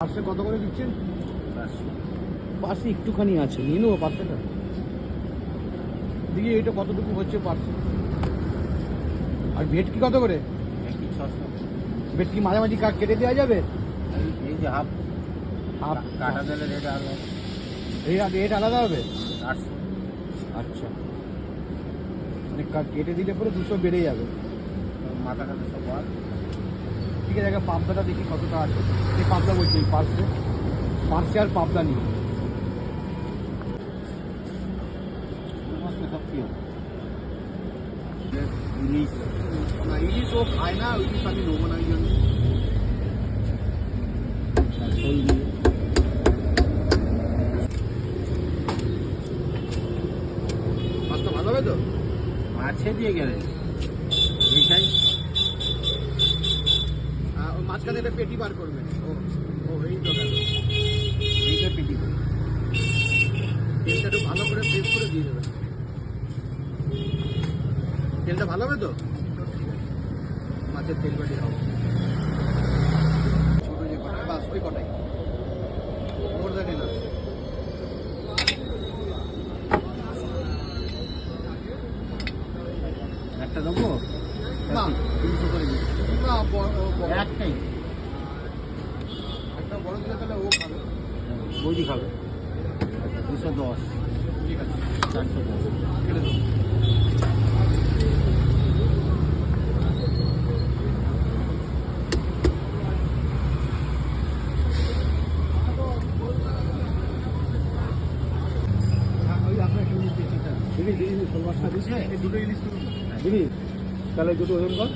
পার্সে কত করে দিচ্ছেন? পার্সে একটুখানি আছে, নিয়ে নেবো পার্সেটা। দেখি এটা কতটুকু হচ্ছে পার্সে। আর ভেটকি কত করে? ভেটকি মাঝামাঝি কেটে দেওয়া যাবে? এই যে হাফ হাফ কাটা দিলে রেট আলাদা। রেট আলাদা হবে? 800। আচ্ছা, মানে কেটে দিলে পরে 200 বেড়ে যাবে। মাথা কাটা সব আর ঠিক আছে, একটা পাবদাটা দেখি কতটা আছে। এই পাবদা বলছি পার্সে, পার্সে আর পাবদা নিই। সব কি ইলিশ না, ইলিশ ও খায় না, ইলিশ আমি নেবো না, এই জন্য। শোল দিয়ে মাছটা ভালো হবে তো? মাছে দিয়ে গেলে এইটাই ওই মাঝখানে একটা পেটি বার করবেন। ও ও এই তো গেল। এইটা পিটি করে তেলটা একটু ভালো করে ফ্রেশ করে দিয়ে দেবেন। তেলটা ভালো হবে তো? মাছের তেল বাটি হবে ছোটো যে কটাই, বাস ওই কটাই, মোর দ্যাট এনাফ। একটা দেবো না 300 করে দিচ্ছি। না, বড় একটাই একটা বড় দিলে তাহলে ও খাবে। বৌদি খাবে। আচ্ছা 210, ঠিক আছে, 410। কেটে দেবো। ওই আপনার একটু ইলিশ দিচ্ছি, স্যার। দিবি শোল মাছটা দিচ্ছে এই দুটো ইলিশ করুন। দিবি, তাহলে দুটো ওজন কর।